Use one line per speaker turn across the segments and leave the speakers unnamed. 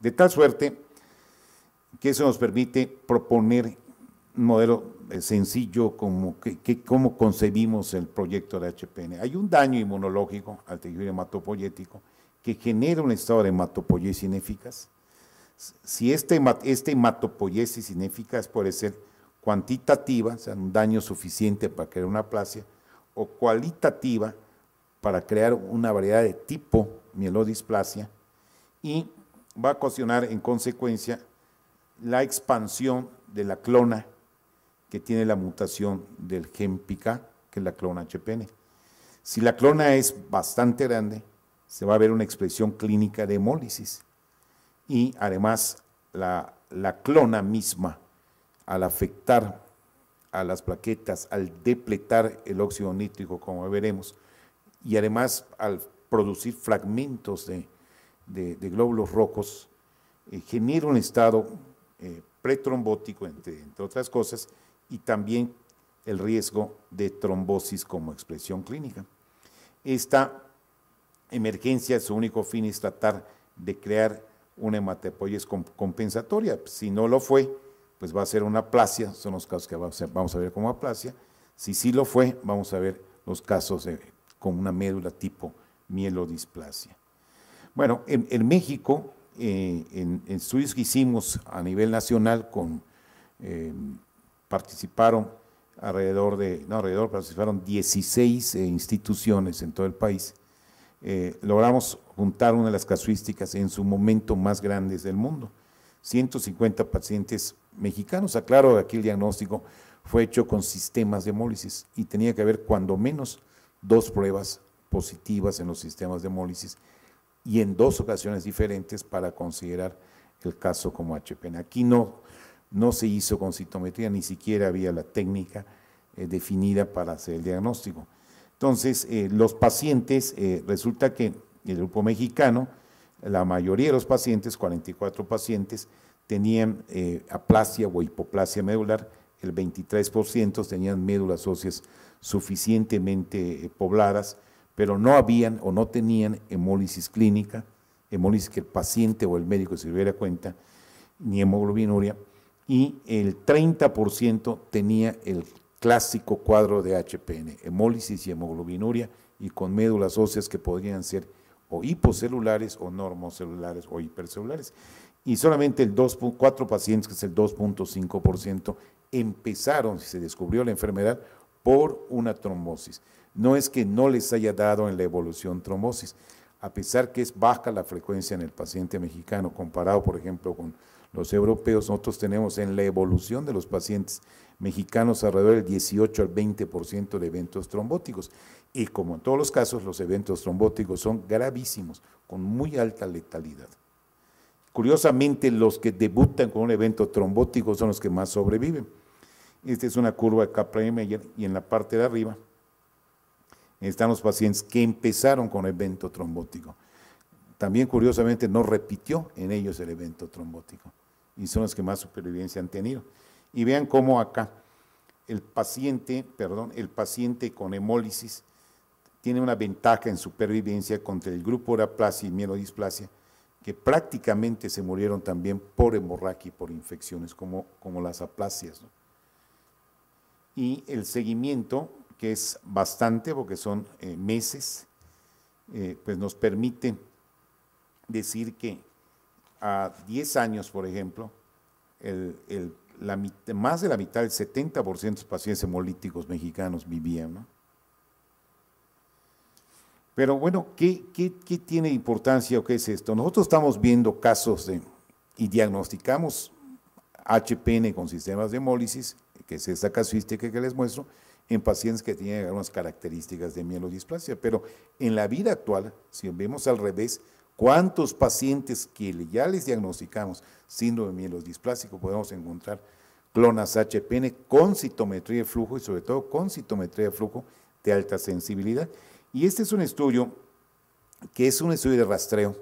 De tal suerte que eso nos permite proponer un modelo sencillo como cómo concebimos el proyecto de HPN. Hay un daño inmunológico al tejido hematopoyético que genera un estado de hematopoiesis ineficaz. Si esta hematopoiesis ineficaz puede ser cuantitativa, o sea, un daño suficiente para crear una aplasia, o cualitativa para crear una variedad de tipo mielodisplasia, y va a ocasionar en consecuencia la expansión de la clona que tiene la mutación del gen PICA, que es la clona HPN. Si la clona es bastante grande, se va a ver una expresión clínica de hemólisis, y además la clona misma, al afectar a las plaquetas, al depletar el óxido nítrico, como veremos, y además al producir fragmentos de glóbulos rojos, genera un estado pretrombótico, entre otras cosas, y también el riesgo de trombosis como expresión clínica. Esta emergencia, su único fin es tratar de crear una hematopoiesis compensatoria. Si no lo fue, pues va a ser una aplasia, son los casos que vamos a ver como aplasia. Si sí lo fue, vamos a ver los casos con una médula tipo mielodisplasia. Bueno, en México, en estudios que hicimos a nivel nacional, participaron participaron 16 instituciones en todo el país. Logramos juntar una de las casuísticas en su momento más grandes del mundo, 150 pacientes mexicanos. Aclaro, aquí el diagnóstico fue hecho con sistemas de hemólisis y tenía que haber cuando menos 2 pruebas positivas en los sistemas de hemólisis y en 2 ocasiones diferentes para considerar el caso como HPN. Aquí no se hizo con citometría, ni siquiera había la técnica definida para hacer el diagnóstico. Entonces, los pacientes, resulta que el grupo mexicano, la mayoría de los pacientes, 44 pacientes, tenían aplasia o hipoplasia medular, el 23% tenían médulas óseas suficientemente pobladas, pero no habían o no tenían hemólisis clínica, hemólisis que el paciente o el médico se diera cuenta, ni hemoglobinuria, y el 30% tenía el clásico cuadro de HPN, hemólisis y hemoglobinuria, y con médulas óseas que podrían ser o hipocelulares o normocelulares o hipercelulares. Y solamente 4 pacientes, que es el 2.5%, empezaron, si se descubrió la enfermedad, por una trombosis. No es que no les haya dado en la evolución trombosis, a pesar que es baja la frecuencia en el paciente mexicano, comparado, por ejemplo, con los europeos. Nosotros tenemos en la evolución de los pacientes mexicanos alrededor del 18 al 20% de eventos trombóticos. Y como en todos los casos, los eventos trombóticos son gravísimos, con muy alta letalidad. Curiosamente, los que debutan con un evento trombótico son los que más sobreviven. Esta es una curva de Kaplan-Meier, y en la parte de arriba están los pacientes que empezaron con evento trombótico. También, curiosamente, no repitió en ellos el evento trombótico, y son los que más supervivencia han tenido. Y vean cómo acá el paciente con hemólisis tiene una ventaja en supervivencia contra el grupo de aplasia y mielodisplasia, que prácticamente se murieron también por hemorragia y por infecciones, como las aplasias, ¿no? Y el seguimiento, que es bastante, porque son meses, pues nos permite decir que a 10 años, por ejemplo, más de la mitad, el 70% de los pacientes hemolíticos mexicanos vivían, ¿no? Pero bueno, ¿qué tiene importancia o qué es esto? Nosotros estamos viendo casos y diagnosticamos HPN con sistemas de hemólisis, que es esta casuística que les muestro, en pacientes que tienen algunas características de mielodisplasia, pero en la vida actual, si vemos al revés, ¿cuántos pacientes que ya les diagnosticamos síndrome mielodisplásico podemos encontrar clonas HPN con citometría de flujo y sobre todo con citometría de flujo de alta sensibilidad? Y este es un estudio que es un estudio de rastreo,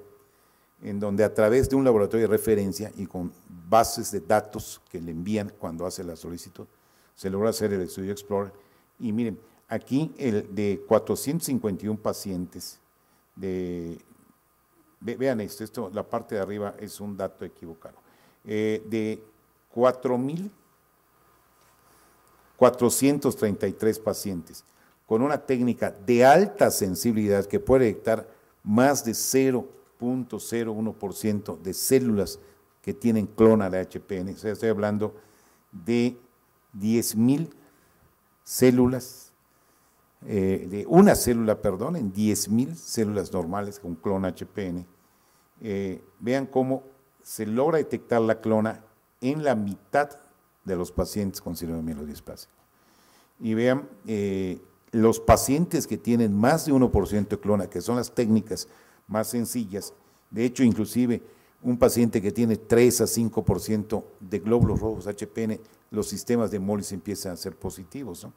en donde a través de un laboratorio de referencia y con bases de datos que le envían cuando hace la solicitud, se logra hacer el estudio Explorer. Y miren, aquí el de 451 pacientes vean esto, la parte de arriba es un dato equivocado, de 4.433 pacientes con una técnica de alta sensibilidad que puede detectar más de 0.01% de células que tienen clona de HPN, o sea, estoy hablando de 10.000 células, de una célula, perdón, en 10.000 células normales con clona HPN. Vean cómo se logra detectar la clona en la mitad de los pacientes con síndrome mielodisplásico. Y vean los pacientes que tienen más de 1% de clona, que son las técnicas más sencillas, de hecho, inclusive un paciente que tiene 3 a 5% de glóbulos rojos HPN, los sistemas de hemólisis empiezan a ser positivos, ¿no?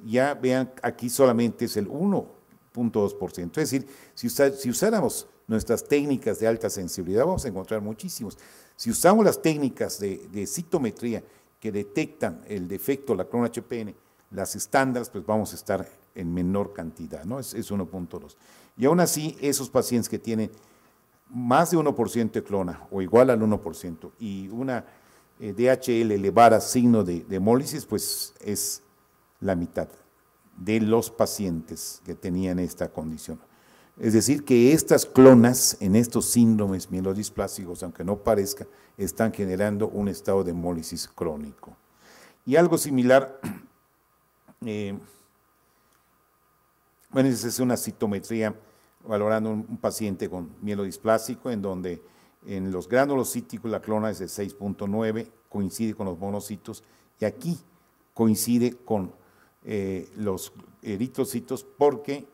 Ya vean, aquí solamente es el 1.2%, es decir, si usáramos nuestras técnicas de alta sensibilidad, vamos a encontrar muchísimos. Si usamos las técnicas de citometría que detectan el defecto, la clona HPN, las estándares, pues vamos a estar en menor cantidad, ¿no? Es 1.2. Y aún así, esos pacientes que tienen más de 1% de clona o igual al 1% y una DHL elevada signo de hemólisis, pues es la mitad de los pacientes que tenían esta condición. Es decir, que estas clonas en estos síndromes mielodisplásicos, aunque no parezca, están generando un estado de hemólisis crónico. Y algo similar, bueno, esa es una citometría valorando un paciente con mielodisplásico, en donde en los gránulos cíticos la clona es de 6.9, coincide con los monocitos, y aquí coincide con los eritrocitos porque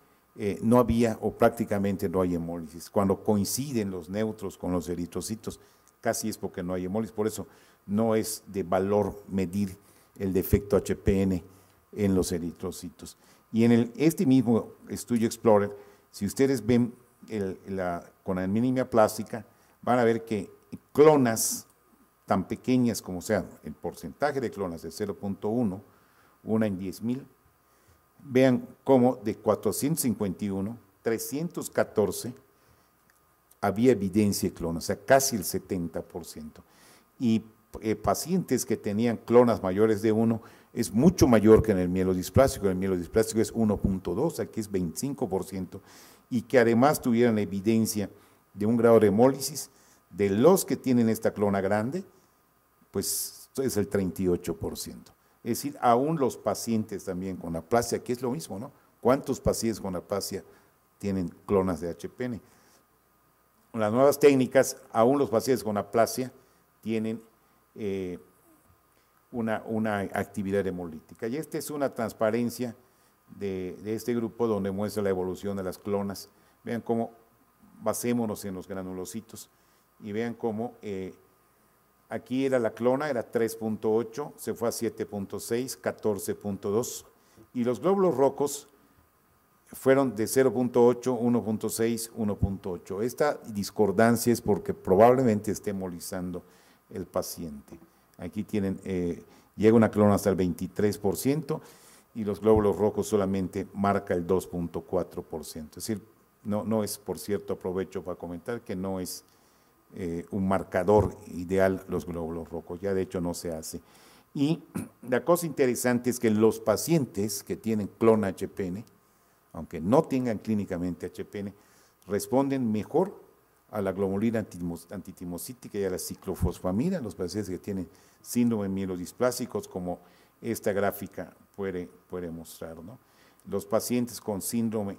no había o prácticamente no hay hemólisis. Cuando coinciden los neutros con los eritrocitos, casi es porque no hay hemólisis, por eso no es de valor medir el defecto HPN en los eritrocitos. Y en este mismo estudio Explorer, si ustedes ven con anemia plástica, van a ver que clonas tan pequeñas como sea, el porcentaje de clonas de 0.1, una en 10.000, vean cómo de 451, 314 había evidencia de clonas, o sea, casi el 70%. Y pacientes que tenían clonas mayores de 1 es mucho mayor que en el mielodisplásico. El mielodisplásico es 1.2, aquí es 25%, y que además tuvieran evidencia de un grado de hemólisis, de los que tienen esta clona grande, pues es el 38%. Es decir, aún los pacientes también con aplasia, que es lo mismo, ¿no? ¿Cuántos pacientes con aplasia tienen clonas de HPN? Las nuevas técnicas, aún los pacientes con aplasia tienen una actividad hemolítica. Y esta es una transparencia de este grupo donde muestra la evolución de las clonas. Vean cómo, basémonos en los granulocitos, y vean cómo aquí era la clona, era 3.8, se fue a 7.6, 14.2, y los glóbulos rojos fueron de 0.8, 1.6, 1.8. Esta discordancia es porque probablemente esté hemolizando el paciente. Aquí tienen, llega una clona hasta el 23% y los glóbulos rojos solamente marca el 2.4%. Es decir, no es, por cierto, aprovecho para comentar que no es un marcador ideal los glóbulos rojos, ya de hecho no se hace. Y la cosa interesante es que los pacientes que tienen clona HPN, aunque no tengan clínicamente HPN, responden mejor a la globulina antitimocítica y a la ciclofosfamida, los pacientes que tienen síndrome mielodisplásicos, como esta gráfica puede mostrar, ¿no? Los pacientes con síndrome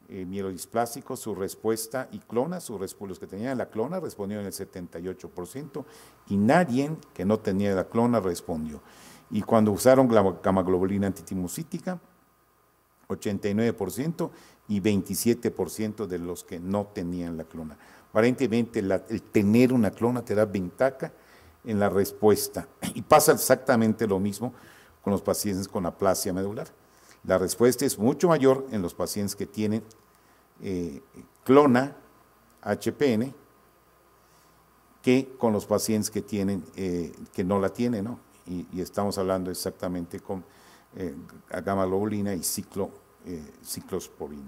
mielodisplásico, su respuesta y clona, los que tenían la clona respondieron el 78% y nadie que no tenía la clona respondió. Y cuando usaron la gamaglobulina antitimocítica, 89% y 27% de los que no tenían la clona. Aparentemente el tener una clona te da ventaja en la respuesta, y pasa exactamente lo mismo con los pacientes con aplasia medular. La respuesta es mucho mayor en los pacientes que tienen clona HPN que con los pacientes que tienen que no la tienen, ¿no? Y estamos hablando exactamente con gamma globulina y ciclosporina.